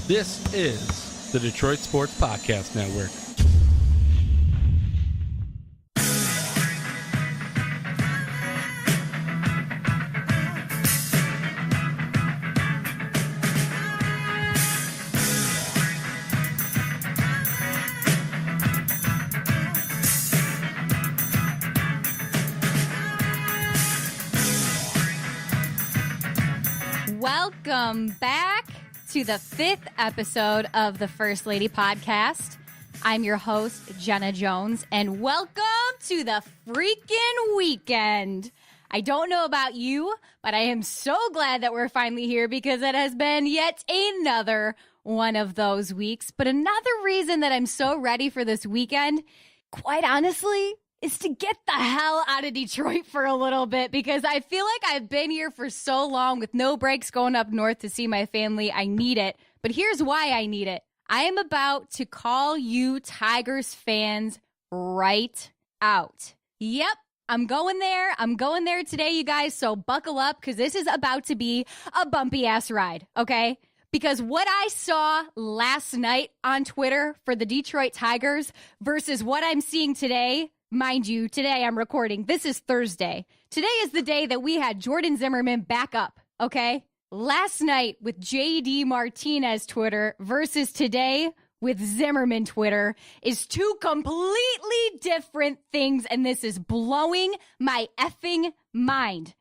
This is the Detroit Sports Podcast Network. Welcome back to the 5th episode of the First Lady Podcast. I'm your host, Jenna Jones, and welcome to the freaking weekend. I don't know about you, but I am so glad that we're finally here because it has been yet another one of those weeks. But another reason that I'm so ready for this weekend, quite honestly, is to get the hell out of Detroit for a little bit because I feel like I've been here for so long with no breaks going up north to see my family. I need it. But here's why I need it. I am about to call you Tigers fans right out. Yep, I'm going there. I'm going there today, you guys. So buckle up because this is about to be a bumpy ass ride, okay? Because what I saw last night on Twitter for the Detroit Tigers versus what I'm seeing today. Mind you, today I'm recording. This is Thursday. Today is the day that we had Jordan Zimmerman back up, okay? Last night with JD Martinez Twitter versus today with Zimmerman Twitter is two completely different things, and this is blowing my effing mind.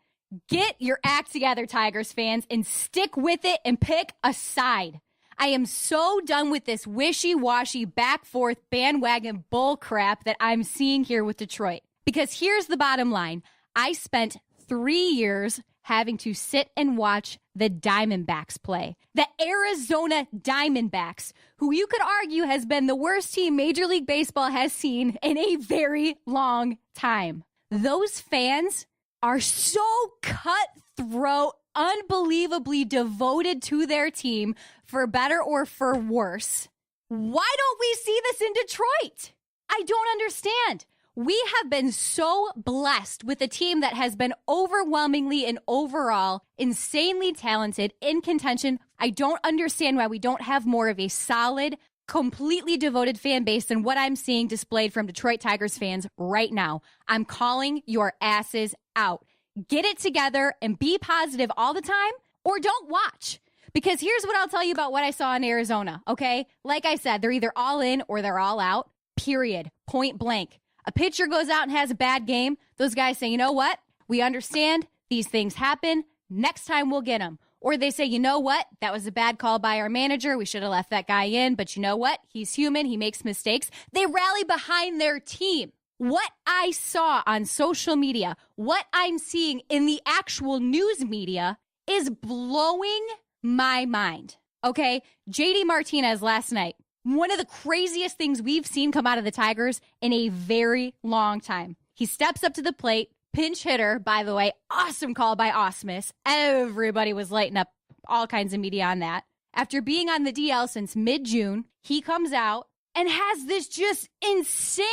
Get your act together, Tigers fans, and stick with it and pick a side. I am so done with this wishy-washy back-forth bandwagon bull crap that I'm seeing here with Detroit. Because here's the bottom line. I spent 3 years having to sit and watch the Diamondbacks play. The Arizona Diamondbacks, who you could argue has been the worst team Major League Baseball has seen in a very long time. Those fans are so cutthroat, unbelievably devoted to their team, for better or for worse. Why don't we see this in Detroit? I don't understand. We have been so blessed with a team that has been overwhelmingly and overall insanely talented, in contention. I don't understand why we don't have more of a solid, completely devoted fan base than what I'm seeing displayed from Detroit Tigers fans right now. I'm calling your asses out. Get it together and be positive all the time, or don't watch. Because here's what I'll tell you about what I saw in Arizona, okay? Like I said, they're either all in or they're all out, period, point blank. A pitcher goes out and has a bad game. Those guys say, you know what? We understand these things happen. Next time we'll get them. Or they say, you know what? That was a bad call by our manager. We should have left that guy in. But you know what? He's human. He makes mistakes. They rally behind their team. What I saw on social media, what I'm seeing in the actual news media is blowing my mind. Okay? JD Martinez last night, one of the craziest things we've seen come out of the Tigers in a very long time. He steps up to the plate, pinch hitter, by the way, awesome call by Osmus. Everybody was lighting up, all kinds of media on that. After being on the DL since mid-June, he comes out and has this just insane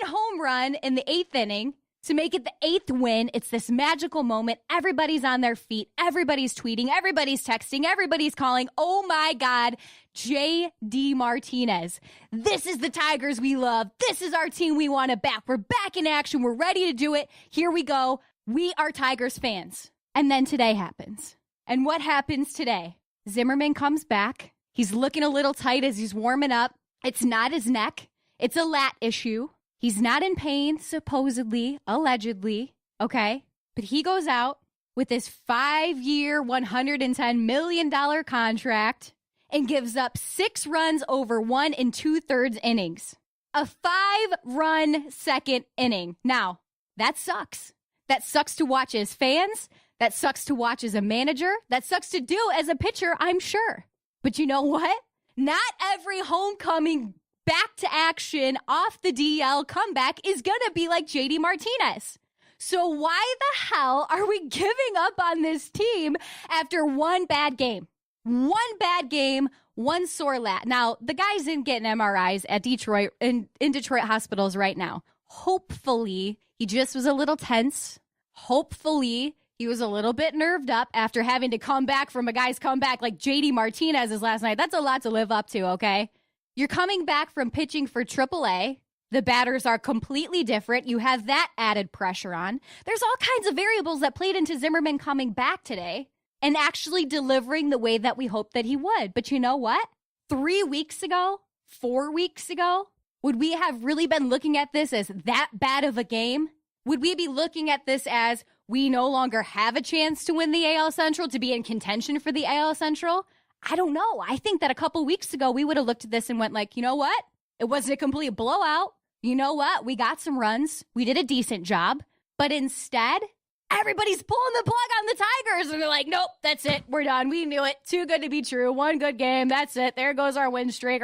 home run in the 8th inning to make it the 8th win. It's this magical moment. Everybody's on their feet. Everybody's tweeting. Everybody's texting. Everybody's calling. Oh, my God, J.D. Martinez. This is the Tigers we love. This is our team we want to back. We're back in action. We're ready to do it. Here we go. We are Tigers fans. And then today happens. And what happens today? Zimmerman comes back. He's looking a little tight as he's warming up. It's not his neck. It's a lat issue. He's not in pain, supposedly, allegedly, okay? But he goes out with this 5-year, $110 million contract and gives up 6 runs over 1 2/3 innings. A 5-run second inning. Now, that sucks. That sucks to watch as fans. That sucks to watch as a manager. That sucks to do as a pitcher, I'm sure. But you know what? Not every homecoming back to action off the DL comeback is going to be like JD Martinez. So why the hell are we giving up on this team after one bad game? One bad game, one sore lat. Now, the guy's in getting MRIs at Detroit, in Detroit hospitals right now. Hopefully, he just was a little tense. Hopefully, He was a little bit nerved up after having to come back from a guy's comeback like JD Martinez's last night. That's a lot to live up to, okay? You're coming back from pitching for AAA. The batters are completely different. You have that added pressure on. There's all kinds of variables that played into Zimmerman coming back today and actually delivering the way that we hoped that he would. But you know what? 3 weeks ago, 4 weeks ago, would we have really been looking at this as that bad of a game? Would we be looking at this as we no longer have a chance to win the AL Central, to be in contention for the AL Central? I don't know. I think that a couple weeks ago, we would have looked at this and went like, you know what? It wasn't a complete blowout. You know what? We got some runs. We did a decent job. But instead, everybody's pulling the plug on the Tigers. And they're like, nope, that's it. We're done. We knew it. Too good to be true. One good game. That's it. There goes our win streak.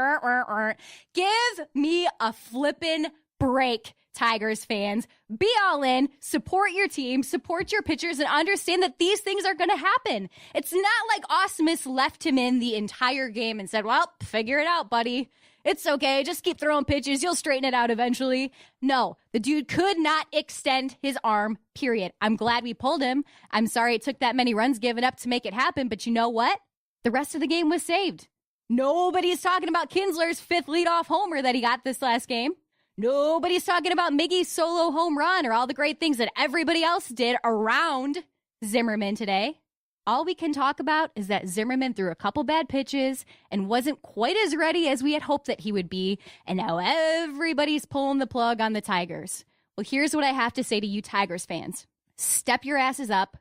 Give me a flippin' break, Tigers fans. Be all in. Support your team. Support your pitchers. And understand that these things are going to happen. It's not like Osmus left him in the entire game and said, well, figure it out, buddy. It's okay. Just keep throwing pitches. You'll straighten it out eventually. No, the dude could not extend his arm, period. I'm glad we pulled him. I'm sorry it took that many runs given up to make it happen. But you know what? The rest of the game was saved. Nobody's talking about Kinsler's 5th leadoff homer that he got this last game. Nobody's talking about Miggy's solo home run or all the great things that everybody else did around Zimmerman today. All we can talk about is that Zimmerman threw a couple bad pitches and wasn't quite as ready as we had hoped that he would be, and now everybody's pulling the plug on the Tigers. Well, here's what I have to say to you Tigers fans. Step your asses up,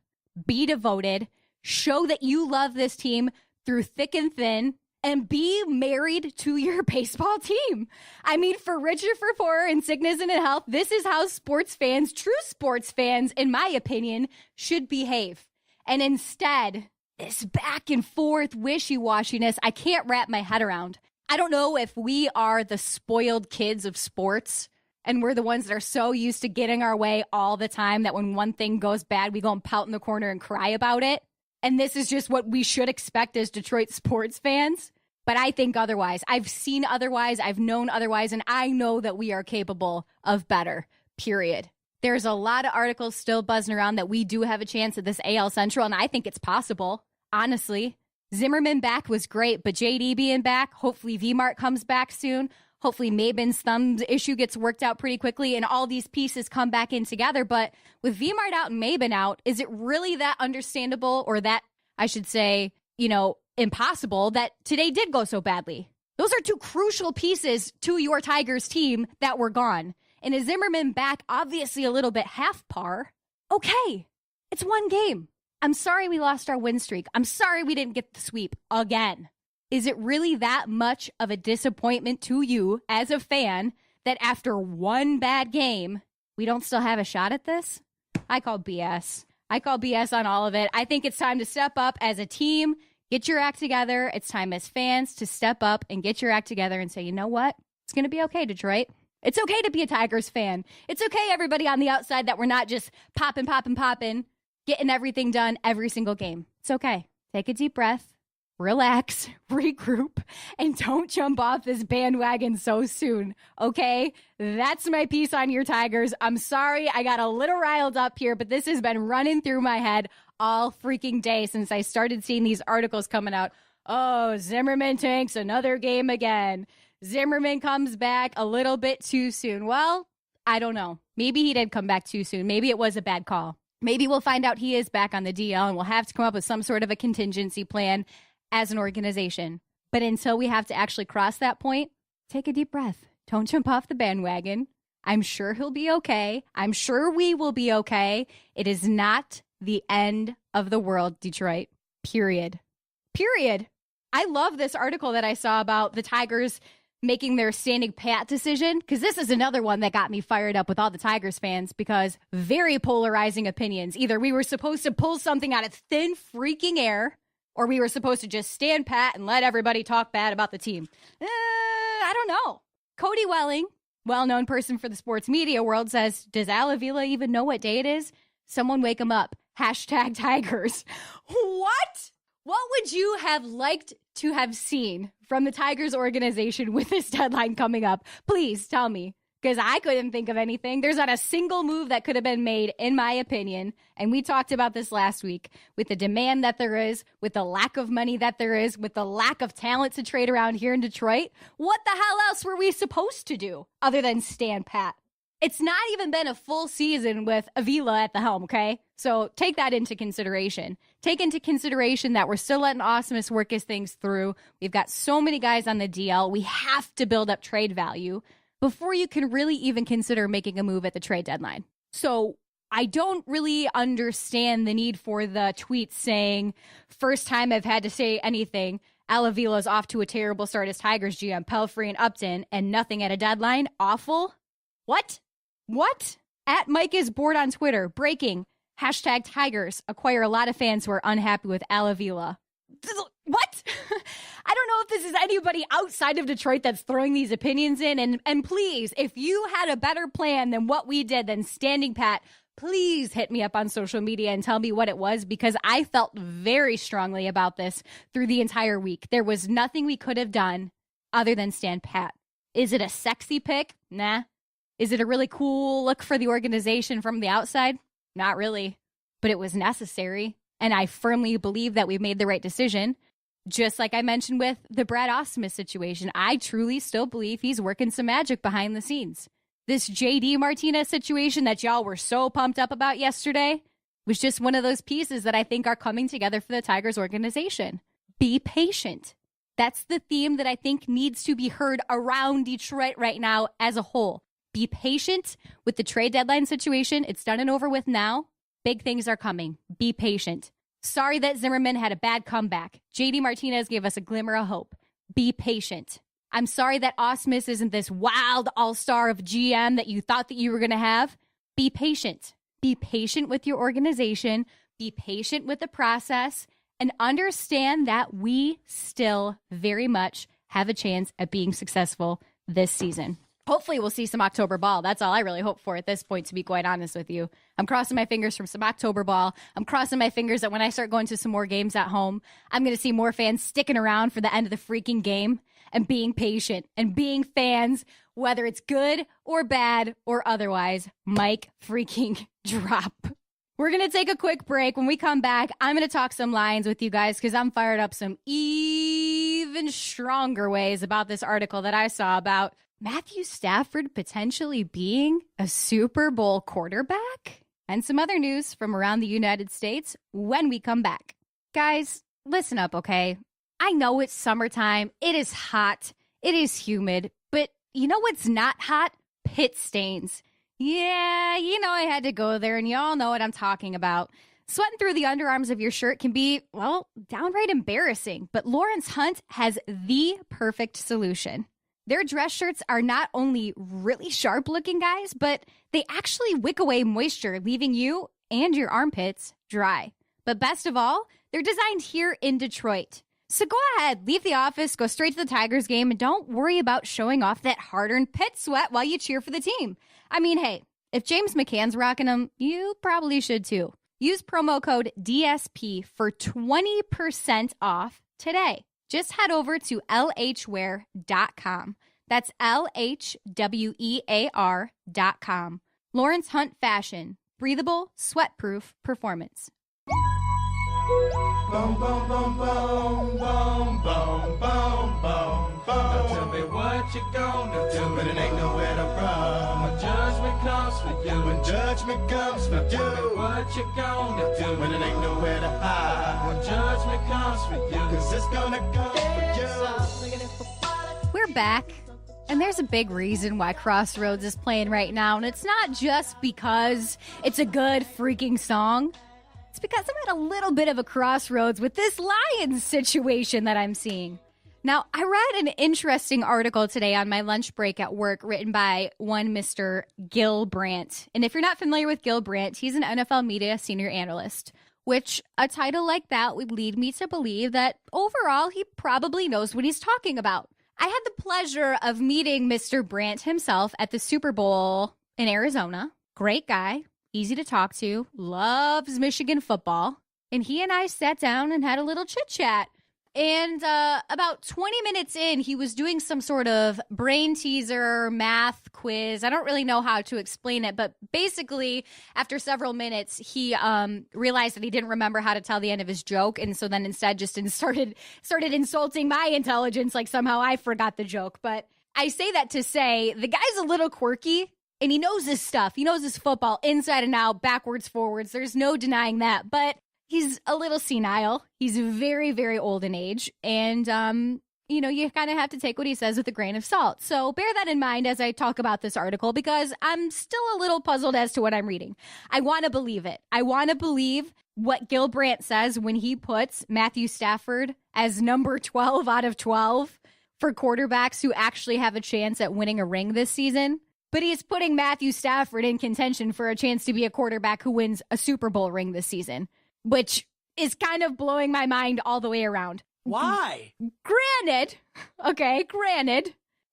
be devoted, show that you love this team through thick and thin, and be married to your baseball team. I mean, for richer, for poorer, in sickness and in health, this is how sports fans, true sports fans, in my opinion, should behave. And instead, this back and forth wishy-washiness, I can't wrap my head around. I don't know if we are the spoiled kids of sports and we're the ones that are so used to getting our way all the time that when one thing goes bad, we go and pout in the corner and cry about it. And this is just what we should expect as Detroit sports fans. But I think otherwise. I've seen otherwise. I've known otherwise. And I know that we are capable of better, period. There's a lot of articles still buzzing around that we do have a chance at this AL Central, and I think it's possible, honestly. Zimmerman back was great, but JD being back, hopefully V-Mart comes back soon. Hopefully Maben's thumb issue gets worked out pretty quickly, and all these pieces come back in together. But with V-Mart out and Maben out, is it really that understandable, or that, I should say, impossible that today did go so badly? Those are two crucial pieces to your Tigers team that were gone. And is Zimmerman back obviously a little bit half par? Okay, it's one game. I'm sorry we lost our win streak. I'm sorry we didn't get the sweep again. Is it really that much of a disappointment to you as a fan that after one bad game, we don't still have a shot at this? I call BS. I call BS on all of it. I think it's time to step up as a team, get your act together. It's time as fans to step up and get your act together and say, you know what? It's going to be okay, Detroit. It's okay to be a Tigers fan. It's okay, everybody on the outside, that we're not just popping, getting everything done every single game. It's okay. Take a deep breath, relax, regroup, and don't jump off this bandwagon so soon, okay? That's my piece on your Tigers. I'm sorry I got a little riled up here, but this has been running through my head all freaking day since I started seeing these articles coming out. Oh, Zimmerman tanks another game again. Zimmerman comes back a little bit too soon. Well, I don't know. Maybe he did come back too soon. Maybe it was a bad call. Maybe we'll find out he is back on the DL and we'll have to come up with some sort of a contingency plan as an organization. But until we have to actually cross that point, take a deep breath. Don't jump off the bandwagon. I'm sure he'll be okay. I'm sure we will be okay. It is not the end of the world, Detroit. Period. I love this article that I saw about the Tigers making their standing pat decision, because this is another one that got me fired up with all the Tigers fans, because very polarizing opinions. Either we were supposed to pull something out of thin freaking air, or we were supposed to just stand pat and let everybody talk bad about the team. I don't know. Cody Welling, well-known person for the sports media world, says, does Al Avila even know what day it is? Someone wake him up. #Tigers. What? What would you have liked to have seen from the Tigers organization with this deadline coming up? Please tell me. because I couldn't think of anything. There's not a single move that could have been made, in my opinion. And we talked about this last week with the demand that there is, with the lack of money that there is, with the lack of talent to trade around here in Detroit. What the hell else were we supposed to do other than stand pat? It's not even been a full season with Avila at the helm, okay? So take that into consideration. Take into consideration that we're still letting Osmus work his things through. We've got so many guys on the DL. We have to build up trade value before you can really even consider making a move at the trade deadline. So I don't really understand the need for the tweets saying, first time I've had to say anything, Al Avila's off to a terrible start as Tigers GM, Pelfrey and Upton, and nothing at a deadline. Awful? What? At Mike is bored on Twitter. Breaking. Hashtag Tigers acquire a lot of fans who are unhappy with Al Avila. What? I don't know if this is anybody outside of Detroit that's throwing these opinions in. And please, if you had a better plan than what we did, than standing pat, please hit me up on social media and tell me what it was, because I felt very strongly about this through the entire week. There was nothing we could have done other than stand pat. Is it a sexy pick? Nah. Is it a really cool look for the organization from the outside? Not really. But it was necessary. And I firmly believe that we made the right decision. Just like I mentioned with the Brad Osmus situation, I truly still believe he's working some magic behind the scenes. This JD Martinez situation that y'all were so pumped up about yesterday was just one of those pieces that I think are coming together for the Tigers organization. Be patient. That's the theme that I think needs to be heard around Detroit right now as a whole. Be patient with the trade deadline situation. It's done and over with now. Big things are coming. Be patient. Sorry that Zimmerman had a bad comeback. JD Martinez gave us a glimmer of hope. Be patient. I'm sorry that Osmus isn't this wild all-star of GM that you thought that you were going to have. Be patient. Be patient with your organization. Be patient with the process. And understand that we still very much have a chance at being successful this season. Hopefully we'll see some October ball. That's all I really hope for at this point, to be quite honest with you. I'm crossing my fingers for some October ball. I'm crossing my fingers that when I start going to some more games at home, I'm going to see more fans sticking around for the end of the freaking game and being patient and being fans, whether it's good or bad or otherwise. Mic freaking drop. We're going to take a quick break. When we come back, I'm going to talk some Lions with you guys because I'm fired up some even stronger ways about this article that I saw about Matthew Stafford potentially being a Super Bowl quarterback, and some other news from around the United States when we come back. Guys, listen up, okay? I know it's summertime. It is hot. It is humid. But you know what's not hot? Pit stains. Yeah, you know I had to go there, and y'all know what I'm talking about. Sweating through the underarms of your shirt can be, well, downright embarrassing. But Lawrence Hunt has the perfect solution. Their dress shirts are not only really sharp looking, guys, but they actually wick away moisture, leaving you and your armpits dry. But best of all, they're designed here in Detroit. So go ahead, leave the office, go straight to the Tigers game, and don't worry about showing off that hard-earned pit sweat while you cheer for the team. I mean, hey, if James McCann's rocking them, you probably should too. Use promo code DSP for 20% off today. Just head over to lhwear.com. That's LHWEAR.com. Lawrence Hunt Fashion. Breathable, sweat-proof performance. Boom, boom, boom, boom, boom, boom, boom, boom, boom. Now tell me what you gonna do when it ain't nowhere to run. When judgment comes for you, when judgment comes for you. Tell me what you gonna do when it ain't nowhere to hide. When judgment comes for you, 'cause it's gonna come for you. We're back, and there's a big reason why Crossroads is playing right now, and it's not just because it's a good freaking song. It's because I'm at a little bit of a crossroads with this Lions situation that I'm seeing. Now, I read an interesting article today on my lunch break at work written by one Mr. Gil Brandt. And if you're not familiar with Gil Brandt, he's an NFL media senior analyst, which a title like that would lead me to believe that overall he probably knows what he's talking about. I had the pleasure of meeting Mr. Brandt himself at the Super Bowl in Arizona. Great guy. Easy to talk to, loves Michigan football, and he and I sat down and had a little chit-chat. And about 20 minutes in, he was doing some sort of brain teaser math quiz. I don't really know how to explain it, but basically, after several minutes, he realized that he didn't remember how to tell the end of his joke, and so then instead just started insulting my intelligence, like somehow I forgot the joke. But I say that to say the guy's a little quirky, and he knows his stuff. He knows his football inside and out, backwards, forwards. There's no denying that, but he's a little senile. He's very, very old in age. And, you kind of have to take what he says with a grain of salt. So bear that in mind as I talk about this article, because I'm still a little puzzled as to what I'm reading. I want to believe it. I want to believe what Gil Brandt says when he puts Matthew Stafford as number 12 out of 12 for quarterbacks who actually have a chance at winning a ring this season. But he's putting Matthew Stafford in contention for a chance to be a quarterback who wins a Super Bowl ring this season, which is kind of blowing my mind all the way around. Why? Granted,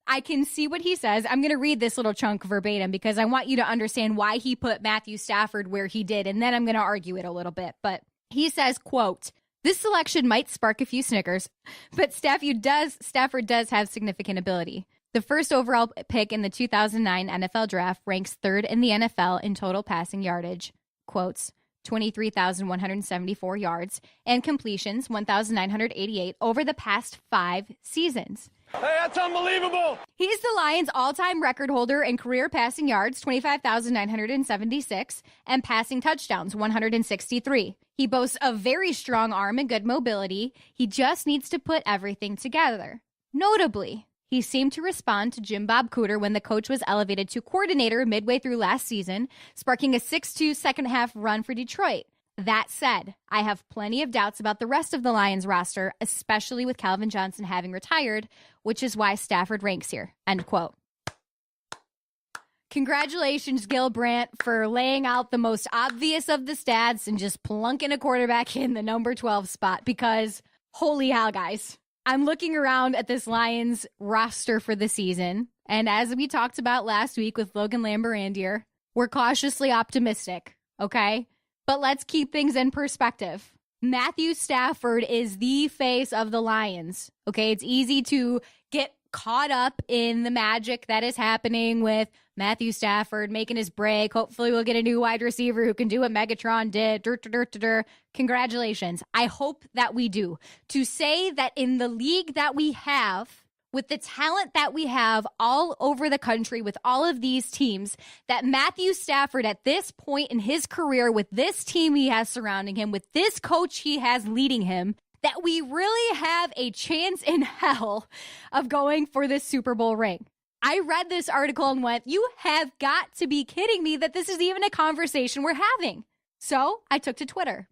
I can see what he says. I'm going to read this little chunk verbatim because I want you to understand why he put Matthew Stafford where he did, and then I'm going to argue it a little bit. But he says, quote, "This selection might spark a few snickers, but Stafford does have significant ability. The first overall pick in the 2009 NFL draft ranks third in the NFL in total passing yardage, quotes, 23,174 yards, and completions, 1,988 over the past 5 seasons. Hey, that's unbelievable. He's the Lions' all-time record holder in career passing yards, 25,976, and passing touchdowns, 163. He boasts a very strong arm and good mobility. He just needs to put everything together. Notably, he seemed to respond to Jim Bob Cooter when the coach was elevated to coordinator midway through last season, sparking a 6-2 second-half run for Detroit. That said, I have plenty of doubts about the rest of the Lions roster, especially with Calvin Johnson having retired, which is why Stafford ranks here." End quote. Congratulations, Gil Brandt, for laying out the most obvious of the stats and just plunking a quarterback in the number 12 spot, because holy hell, guys. I'm looking around at this Lions roster for the season, and as we talked about last week with Logan Lamberandier, we're cautiously optimistic, okay? But let's keep things in perspective. Matthew Stafford is the face of the Lions, okay? It's easy to get caught up in the magic that is happening with Matthew Stafford making his break. Hopefully we'll get a new wide receiver who can do what Megatron did. Congratulations. I hope that we do. To say that in the league that we have, with the talent that we have all over the country with all of these teams, that Matthew Stafford at this point in his career with this team he has surrounding him, with this coach he has leading him, that we really have a chance in hell of going for this Super Bowl ring. I read this article and went, you have got to be kidding me that this is even a conversation we're having. So I took to Twitter.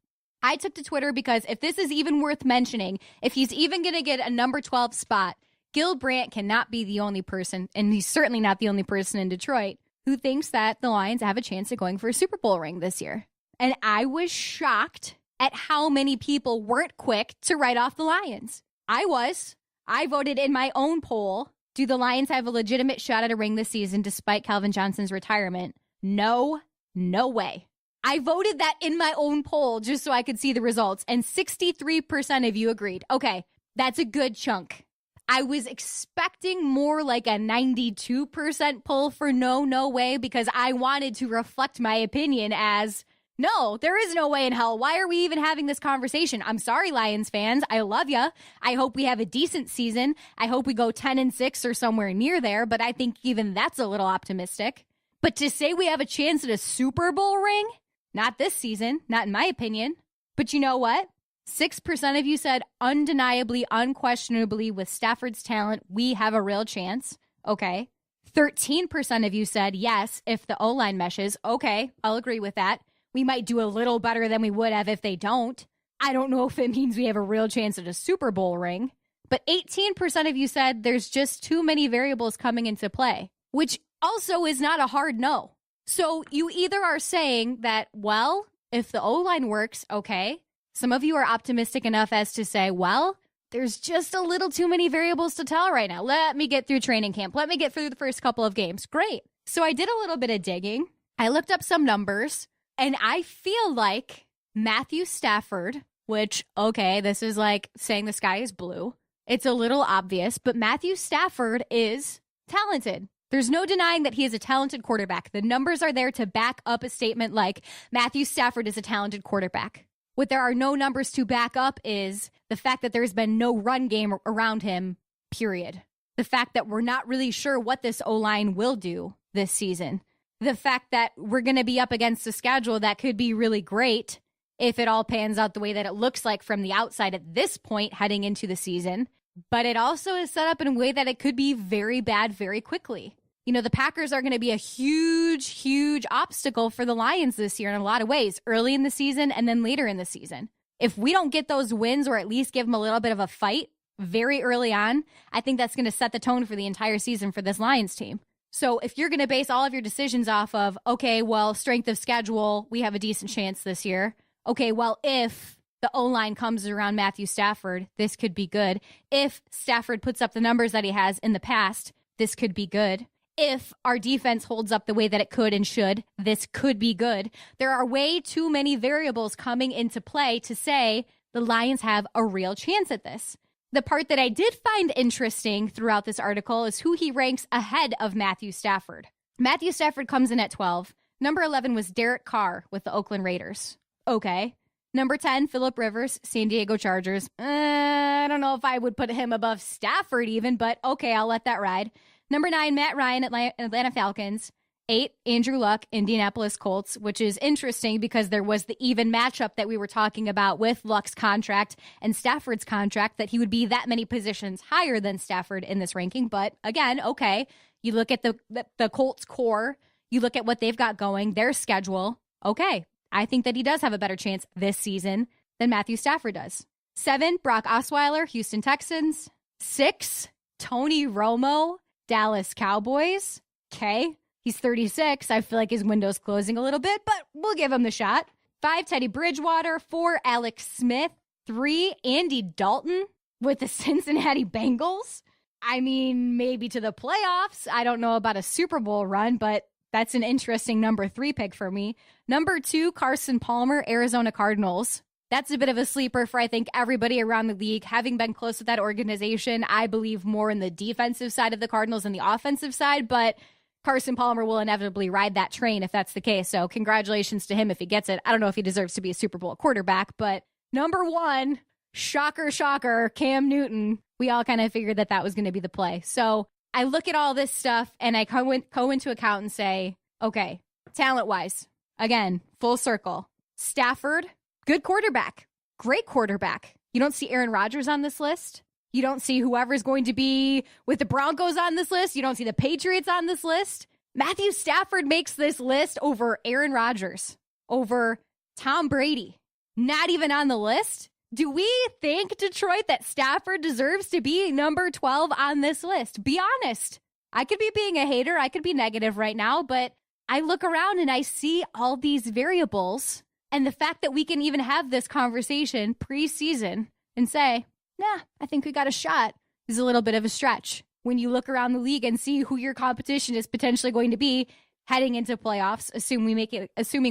Because if this is even worth mentioning, if he's even going to get a number 12 spot, Gil Brandt cannot be the only person, and he's certainly not the only person in Detroit, who thinks that the Lions have a chance of going for a Super Bowl ring this year. And I was shocked at how many people weren't quick to write off the Lions. I was. I voted in my own poll. Do the Lions have a legitimate shot at a ring this season despite Calvin Johnson's retirement? No way. I voted that in my own poll just so I could see the results, and 63% of you agreed. Okay, that's a good chunk. I was expecting more like a 92% pull for no way, because I wanted to reflect my opinion as, no, there is no way in hell. Why are we even having this conversation? I'm sorry, Lions fans. I love ya. I hope we have a decent season. I hope we go 10-6 or somewhere near there, but I think even that's a little optimistic. But to say we have a chance at a Super Bowl ring? Not this season, not in my opinion. But you know what? 6% of you said undeniably, unquestionably, with Stafford's talent, we have a real chance. Okay. 13% of you said yes, if the O-line meshes. Okay, I'll agree with that. We might do a little better than we would have if they don't. I don't know if it means we have a real chance at a Super Bowl ring. But 18% of you said there's just too many variables coming into play, which also is not a hard no. So you either are saying that, well, if the O-line works, okay. Some of you are optimistic enough as to say, well, there's just a little too many variables to tell right now. Let me get through training camp. Let me get through the first couple of games. Great. So I did a little bit of digging. I looked up some numbers, and I feel like Matthew Stafford which, okay, this is like saying the sky is blue. It's a little obvious, but Matthew Stafford is talented. There's no denying that he is a talented quarterback. The numbers are there to back up a statement like Matthew Stafford is a talented quarterback. What there are no numbers to back up is the fact that there's been no run game around him, period. The fact that we're not really sure what this O-line will do this season. The fact that we're going to be up against a schedule that could be really great if it all pans out the way that it looks like from the outside at this point heading into the season. But it also is set up in a way that it could be very bad very quickly. You know, the Packers are going to be a huge, huge obstacle for the Lions this year in a lot of ways, early in the season and then later in the season. If we don't get those wins or at least give them a little bit of a fight very early on, I think that's going to set the tone for the entire season for this Lions team. So if you're going to base all of your decisions off of, okay, well, strength of schedule, we have a decent chance this year. Okay, well, if the O-line comes around Matthew Stafford, this could be good. If Stafford puts up the numbers that he has in the past, this could be good. If our defense holds up the way that it could and should, this could be good. There are way too many variables coming into play to say the Lions have a real chance at this. The part that I did find interesting throughout this article is who he ranks ahead of Matthew Stafford. Matthew Stafford comes in at 12. Number 11 was Derek Carr with the Oakland Raiders. Okay. Number 10, Phillip Rivers, San Diego Chargers. I don't know if I would put him above Stafford even, but okay, I'll let that ride. Number 9, Matt Ryan, Atlanta Falcons. 8, Andrew Luck, Indianapolis Colts, which is interesting because there was the even matchup that we were talking about with Luck's contract and Stafford's contract, that he would be that many positions higher than Stafford in this ranking. But again, okay, you look at the Colts core, you look at what they've got going, their schedule. Okay, I think that he does have a better chance this season than Matthew Stafford does. 7, Brock Osweiler, Houston Texans. 6, Tony Romo, Dallas Cowboys. Okay. He's 36. I feel like his window's closing a little bit, but we'll give him the shot. 5, Teddy Bridgewater. 4, Alex Smith. 3, Andy Dalton with the Cincinnati Bengals. I mean, maybe to the playoffs. I don't know about a Super Bowl run, but that's an interesting number 3 pick for me. Number 2, Carson Palmer, Arizona Cardinals. That's a bit of a sleeper for, I think, everybody around the league. Having been close with that organization, I believe more in the defensive side of the Cardinals than the offensive side, but Carson Palmer will inevitably ride that train if that's the case. So congratulations to him if he gets it. I don't know if he deserves to be a Super Bowl quarterback, but number 1, shocker, shocker, Cam Newton. We all kind of figured that was going to be the play. So I look at all this stuff and I go into account and say, okay, talent-wise, again, full circle. Stafford, good quarterback, great quarterback. You don't see Aaron Rodgers on this list. You don't see whoever's going to be with the Broncos on this list. You don't see the Patriots on this list. Matthew Stafford makes this list over Aaron Rodgers, over Tom Brady. Not even on the list. Do we think, Detroit, that Stafford deserves to be number 12 on this list? Be honest. I could be being a hater. I could be negative right now, but I look around and I see all these variables, and the fact that we can even have this conversation preseason and say, nah, I think we got a shot, is a little bit of a stretch. When you look around the league and see who your competition is potentially going to be heading into playoffs, assuming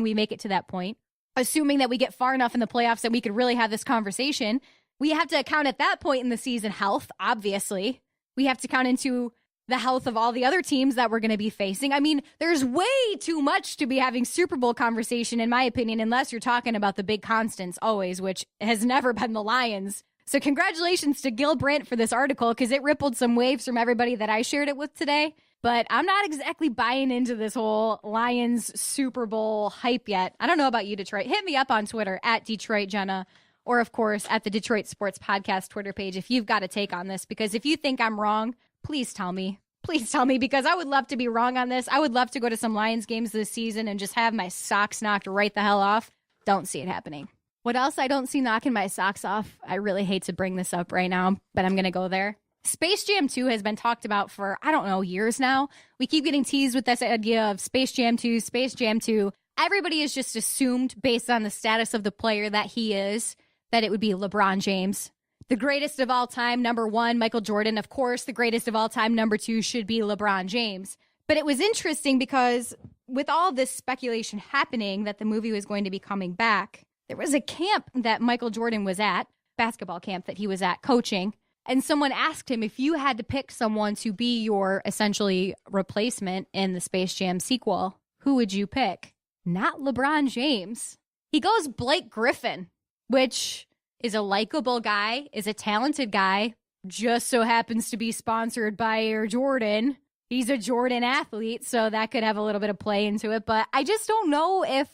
we make it to that point, assuming that we get far enough in the playoffs that we could really have this conversation, we have to account at that point in the season health, obviously. We have to count into the health of all the other teams that we're going to be facing. I mean, there's way too much to be having Super Bowl conversation, in my opinion, unless you're talking about the big constants always, which has never been the Lions. So congratulations to Gil Brandt for this article, because it rippled some waves from everybody that I shared it with today. But I'm not exactly buying into this whole Lions Super Bowl hype yet. I don't know about you, Detroit. Hit me up on Twitter at Detroit Jenna, or of course at the Detroit Sports Podcast Twitter page if you've got a take on this. Because if you think I'm wrong, please tell me. Please tell me, because I would love to be wrong on this. I would love to go to some Lions games this season and just have my socks knocked right the hell off. Don't see it happening. What else I don't see knocking my socks off? I really hate to bring this up right now, but I'm going to go there. Space Jam 2 has been talked about for, I don't know, years now. We keep getting teased with this idea of Space Jam 2, Space Jam 2. Everybody has just assumed, based on the status of the player that he is, that it would be LeBron James. The greatest of all time, number 1, Michael Jordan. Of course, the greatest of all time, number 2, should be LeBron James. But it was interesting because with all this speculation happening that the movie was going to be coming back, there was a camp that Michael Jordan was at, basketball camp that he was at coaching, and someone asked him if you had to pick someone to be your essentially replacement in the Space Jam sequel, who would you pick? Not LeBron James. He goes Blake Griffin, which is a likable guy, is a talented guy, just so happens to be sponsored by Air Jordan. He's a Jordan athlete, so that could have a little bit of play into it. But I just don't know if,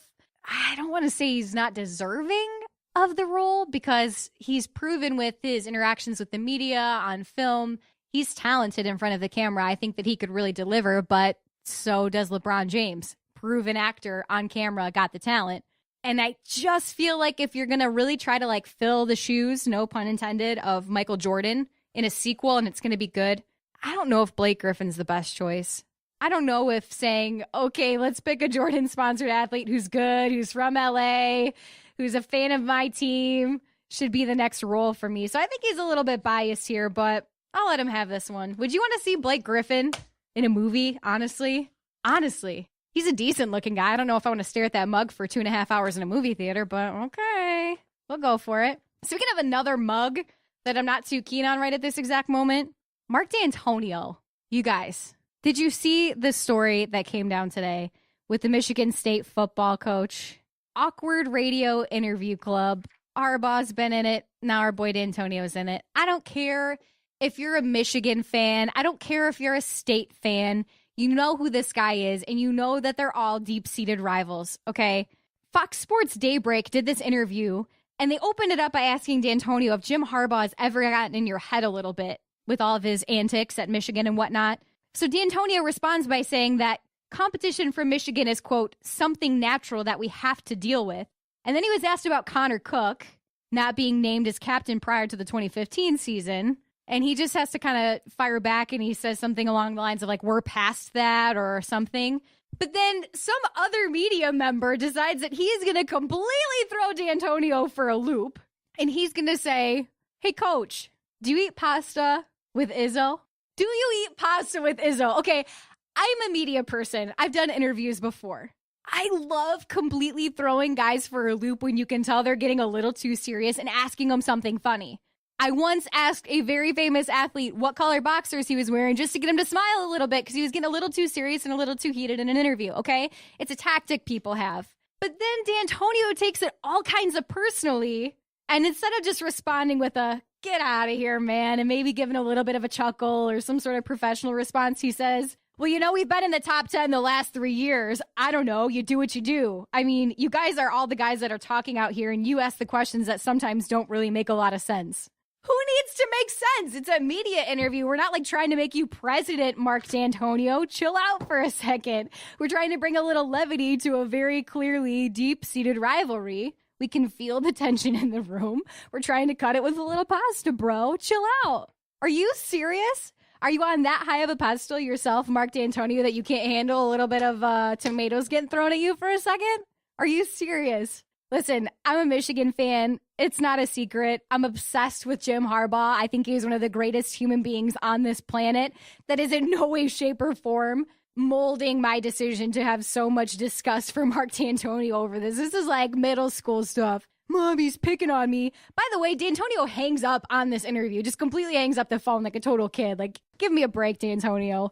I don't want to say he's not deserving of the role, because he's proven with his interactions with the media on film, he's talented in front of the camera. I think that he could really deliver, but so does LeBron James. Proven actor on camera, got the talent. And I just feel like if you're going to really try to like fill the shoes, no pun intended, of Michael Jordan in a sequel and it's going to be good, I don't know if Blake Griffin's the best choice. I don't know if saying, okay, let's pick a Jordan-sponsored athlete who's good, who's from LA, who's a fan of my team, should be the next role for me. So I think he's a little bit biased here, but I'll let him have this one. Would you want to see Blake Griffin in a movie, honestly? Honestly. He's a decent-looking guy. I don't know if I want to stare at that mug for 2.5 hours in a movie theater, but okay. We'll go for it. Speaking of another mug that I'm not too keen on right at this exact moment, Mark Dantonio. You guys, did you see the story that came down today with the Michigan State football coach? Awkward radio interview club. Harbaugh's been in it. Now our boy Dantonio's in it. I don't care if you're a Michigan fan. I don't care if you're a State fan. You know who this guy is, and you know that they're all deep-seated rivals, okay? Fox Sports Daybreak did this interview, and they opened it up by asking Dantonio if Jim Harbaugh has ever gotten in your head a little bit with all of his antics at Michigan and whatnot. So Dantonio responds by saying that competition from Michigan is, quote, something natural that we have to deal with. And then he was asked about Connor Cook not being named as captain prior to the 2015 season. And he just has to kind of fire back, and he says something along the lines of like, we're past that or something. But then some other media member decides that he's going to completely throw Dantonio for a loop. And he's going to say, hey, coach, do you eat pasta with Izzo? Do you eat pasta with Izzo? Okay, I'm a media person. I've done interviews before. I love completely throwing guys for a loop when you can tell they're getting a little too serious and asking them something funny. I once asked a very famous athlete what color boxers he was wearing just to get him to smile a little bit because he was getting a little too serious and a little too heated in an interview, okay? It's a tactic people have. But then Dantonio takes it all kinds of personally, and instead of just responding with a, get out of here, man, and maybe giving a little bit of a chuckle or some sort of professional response, he says, well, you know, we've been in the top 10 the last 3 years. I don't know. You do what you do. I mean, you guys are all the guys that are talking out here, and you ask the questions that sometimes don't really make a lot of sense. Who needs to make sense? It's a media interview. We're not like trying to make you president, Mark Dantonio. Chill out for a second. We're trying to bring a little levity to a very clearly deep-seated rivalry. We can feel the tension in the room. We're trying to cut it with a little pasta, bro. Chill out. Are you serious? Are you on that high of a pedestal yourself, Mark Dantonio, that you can't handle a little bit of tomatoes getting thrown at you for a second? Are you serious? Listen, I'm a Michigan fan. It's not a secret. I'm obsessed with Jim Harbaugh. I think he's one of the greatest human beings on this planet. That is in no way, shape, or form molding my decision to have so much disgust for Mark Dantonio over this. This is like middle school stuff. Mom, he's picking on me. By the way, Dantonio hangs up on this interview. Just completely hangs up the phone like a total kid. Like, give me a break, Dantonio.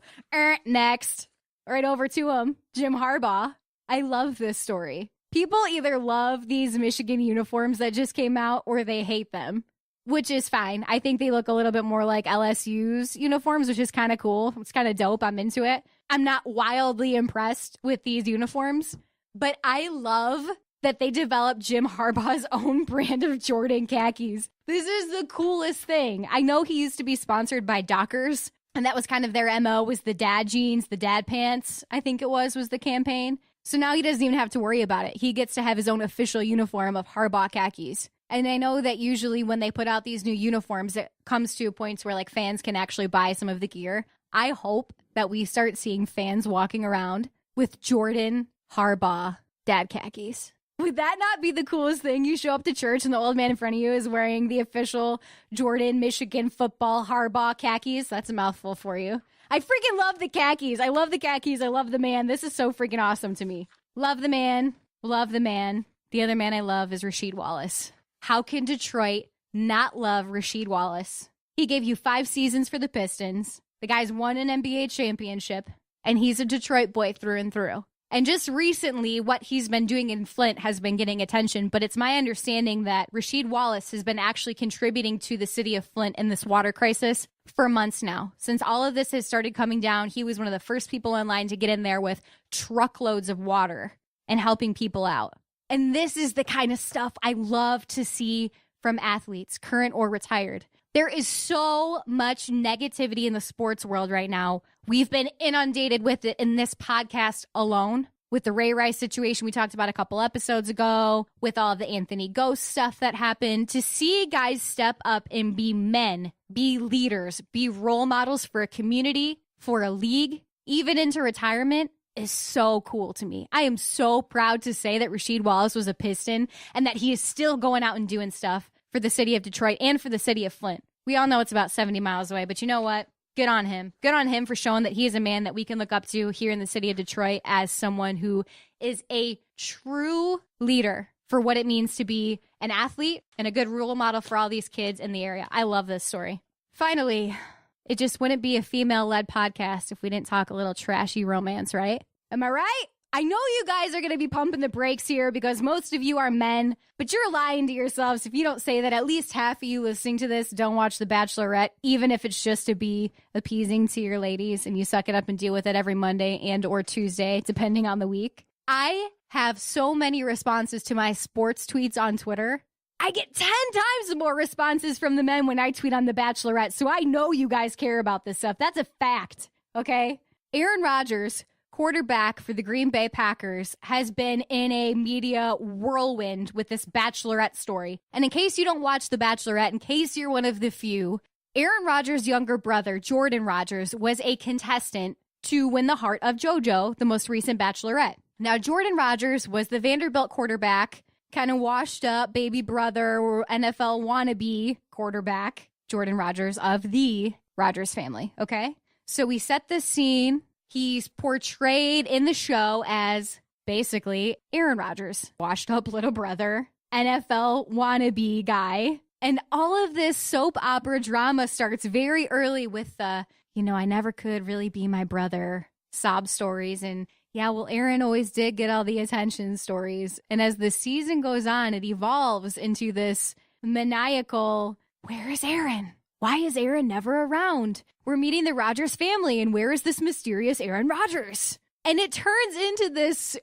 Next. Right over to him. Jim Harbaugh. I love this story. People either love these Michigan uniforms that just came out or they hate them, which is fine. I think they look a little bit more like LSU's uniforms, which is kind of cool. It's kind of dope. I'm into it. I'm not wildly impressed with these uniforms, but I love that they developed Jim Harbaugh's own brand of Jordan khakis. This is the coolest thing. I know he used to be sponsored by Dockers, and that was kind of their MO, was the dad jeans, the dad pants, I think it was the campaign. So now he doesn't even have to worry about it. He gets to have his own official uniform of Harbaugh khakis. And I know that usually when they put out these new uniforms, it comes to points where like fans can actually buy some of the gear. I hope that we start seeing fans walking around with Jordan Harbaugh dad khakis. Would that not be the coolest thing? You show up to church and the old man in front of you is wearing the official Jordan Michigan football Harbaugh khakis. That's a mouthful for you. I freaking love the khakis. I love the khakis. I love the man. This is so freaking awesome to me. Love the man. Love the man. The other man I love is Rasheed Wallace. How can Detroit not love Rasheed Wallace? He gave you 5 seasons for the Pistons. The guy's won an NBA championship, and he's a Detroit boy through and through. And just recently, what he's been doing in Flint has been getting attention, but it's my understanding that Rasheed Wallace has been actually contributing to the city of Flint in this water crisis for months now. Since all of this has started coming down, he was one of the first people in line to get in there with truckloads of water and helping people out. And this is the kind of stuff I love to see from athletes, current or retired. There is so much negativity in the sports world right now. We've been inundated with it in this podcast alone, with the Ray Rice situation we talked about a couple episodes ago, with all the Anthony Ghost stuff that happened. To see guys step up and be men, be leaders, be role models for a community, for a league, even into retirement, is so cool to me. I am so proud to say that Rasheed Wallace was a Piston and that he is still going out and doing stuff for the city of Detroit and for the city of Flint. We all know it's about 70 miles away, but you know what? Good on him. Good on him for showing that he is a man that we can look up to here in the city of Detroit as someone who is a true leader for what it means to be an athlete and a good role model for all these kids in the area. I love this story. Finally, it just wouldn't be a female-led podcast if we didn't talk a little trashy romance, right? Am I right? I know you guys are going to be pumping the brakes here because most of you are men, but you're lying to yourselves if you don't say that at least half of you listening to this don't watch The Bachelorette, even if it's just to be appeasing to your ladies and you suck it up and deal with it every Monday and or Tuesday, depending on the week. I have so many responses to my sports tweets on Twitter. I get 10 times more responses from the men when I tweet on The Bachelorette, so I know you guys care about this stuff. That's a fact, okay? Aaron Rodgers, quarterback for the Green Bay Packers, has been in a media whirlwind with this Bachelorette story. And in case you don't watch The Bachelorette, in case you're one of the few, Aaron Rodgers' younger brother, Jordan Rodgers, was a contestant to win the heart of JoJo, the most recent Bachelorette. Now, Jordan Rodgers was the Vanderbilt quarterback, kind of washed up baby brother or NFL wannabe quarterback, Jordan Rodgers of the Rodgers family, okay? So we set the scene. He's portrayed in the show as basically Aaron Rodgers, washed up little brother, NFL wannabe guy. And all of this soap opera drama starts very early with the, I never could really be my brother sob stories. And yeah, well, Aaron always did get all the attention stories. And as the season goes on, it evolves into this maniacal, where is Aaron? Why is Aaron never around? We're meeting the Rodgers family, and where is this mysterious Aaron Rodgers? And it turns into this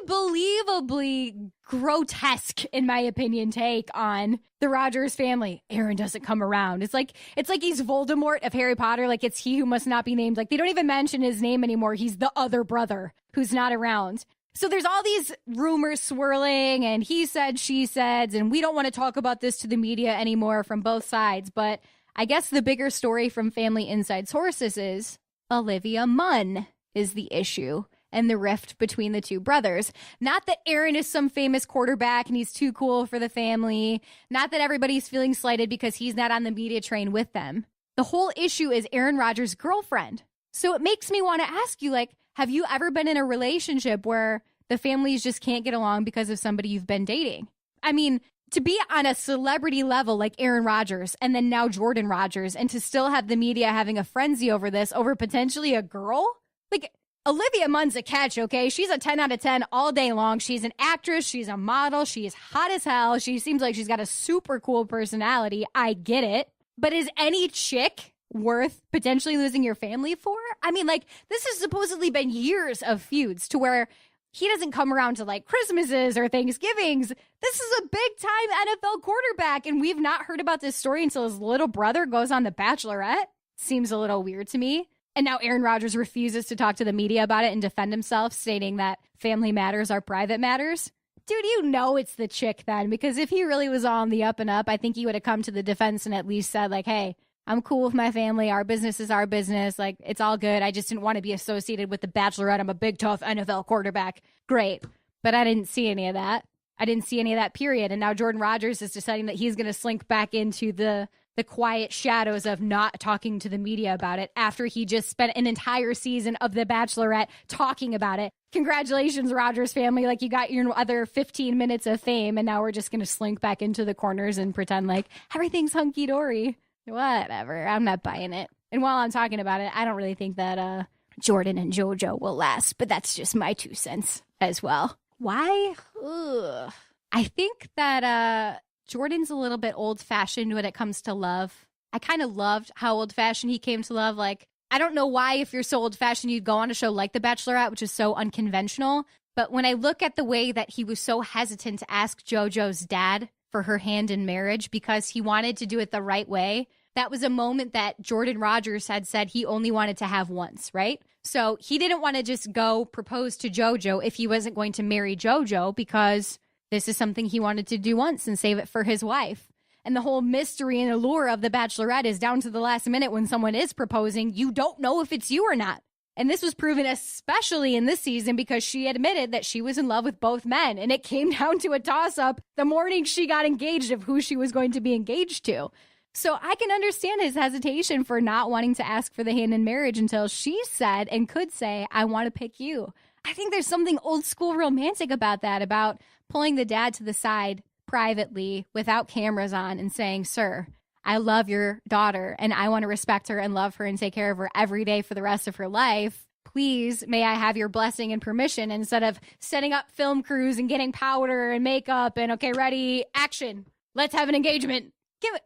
unbelievably grotesque, in my opinion, take on the Rodgers family. Aaron doesn't come around. It's like he's Voldemort of Harry Potter. Like it's he who must not be named. Like they don't even mention his name anymore. He's the other brother who's not around. So there's all these rumors swirling and he said, she said, and we don't want to talk about this to the media anymore from both sides. But I guess the bigger story from family inside sources is Olivia Munn is the issue and the rift between the two brothers. Not that Aaron is some famous quarterback and he's too cool for the family. Not that everybody's feeling slighted because he's not on the media train with them. The whole issue is Aaron Rodgers' girlfriend. So it makes me want to ask you, like, have you ever been in a relationship where the families just can't get along because of somebody you've been dating? I mean, to be on a celebrity level like Aaron Rodgers and then now Jordan Rodgers and to still have the media having a frenzy over this, over potentially a girl? Like, Olivia Munn's a catch, okay? She's a 10 out of 10 all day long. She's an actress. She's a model. She's hot as hell. She seems like she's got a super cool personality. I get it. But is any chick worth potentially losing your family for? I mean, like, this has supposedly been years of feuds to where he doesn't come around to like Christmases or Thanksgivings. This is a big time NFL quarterback, and we've not heard about this story until his little brother goes on The Bachelorette. Seems a little weird to me. And now Aaron Rodgers refuses to talk to the media about it and defend himself, stating that family matters are private matters. Dude, you know it's the chick then, because if he really was on the up and up, I think he would have come to the defense and at least said like, hey, I'm cool with my family. Our business is our business. Like, it's all good. I just didn't want to be associated with the Bachelorette. I'm a big, tough NFL quarterback. Great. But I didn't see any of that. I didn't see any of that, period. And now Jordan Rodgers is deciding that he's going to slink back into the quiet shadows of not talking to the media about it after he just spent an entire season of The Bachelorette talking about it. Congratulations, Rodgers family. Like, you got your other 15 minutes of fame, and now we're just going to slink back into the corners and pretend like everything's hunky-dory. Whatever. I'm not buying it. And while I'm talking about it, I don't really think that Jordan and JoJo will last, but that's just my 2 cents as well. Why? Ugh. I think that Jordan's a little bit old-fashioned when it comes to love. I kind of loved how old-fashioned he came to love. Like, I don't know why, if you're so old-fashioned, you'd go on a show like The Bachelorette, which is so unconventional. But when I look at the way that he was so hesitant to ask JoJo's dad for her hand in marriage because he wanted to do it the right way, that was a moment that Jordan Rodgers had said he only wanted to have once, right? So he didn't want to just go propose to JoJo if he wasn't going to marry JoJo, because this is something he wanted to do once and save it for his wife. And the whole mystery and allure of The Bachelorette is down to the last minute when someone is proposing, you don't know if it's you or not. And this was proven especially in this season because she admitted that she was in love with both men. And it came down to a toss-up the morning she got engaged of who she was going to be engaged to. So I can understand his hesitation for not wanting to ask for the hand in marriage until she said and could say, I want to pick you. I think there's something old school romantic about that, about pulling the dad to the side privately without cameras on and saying, sir, I love your daughter and I want to respect her and love her and take care of her every day for the rest of her life. Please, may I have your blessing and permission, instead of setting up film crews and getting powder and makeup and, okay, ready, action. Let's have an engagement.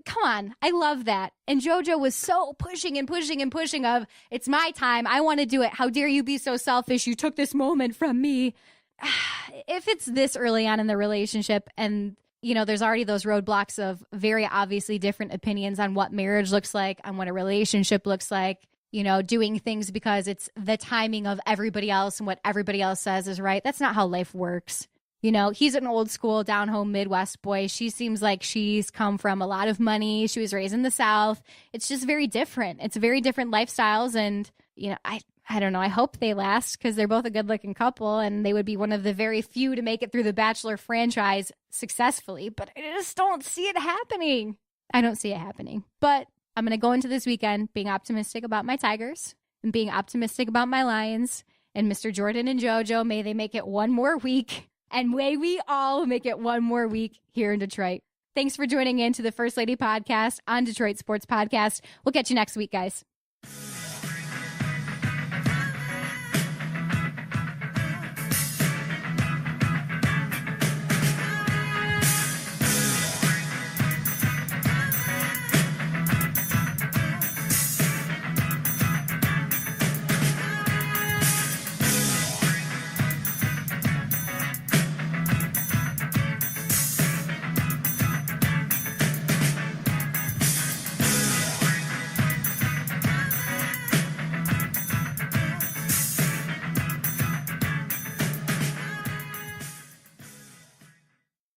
Come on. I love that. And JoJo was so pushing and pushing and pushing of, it's my time. I want to do it. How dare you be so selfish? You took this moment from me. If it's this early on in the relationship and, you know, there's already those roadblocks of very obviously different opinions on what marriage looks like, on what a relationship looks like, you know, doing things because it's the timing of everybody else and what everybody else says is right. That's not how life works. You know, he's an old school down home Midwest boy. She seems like she's come from a lot of money. She was raised in the South. It's just very different. It's very different lifestyles. And, you know, I don't know. I hope they last because they're both a good looking couple and they would be one of the very few to make it through the Bachelor franchise successfully. But I just don't see it happening. I don't see it happening. But I'm going to go into this weekend being optimistic about my Tigers and being optimistic about my Lions. And Mr. Jordan and JoJo, may they make it one more week. And may we all make it one more week here in Detroit. Thanks for joining in to the First Lady Podcast on Detroit Sports Podcast. We'll catch you next week, guys.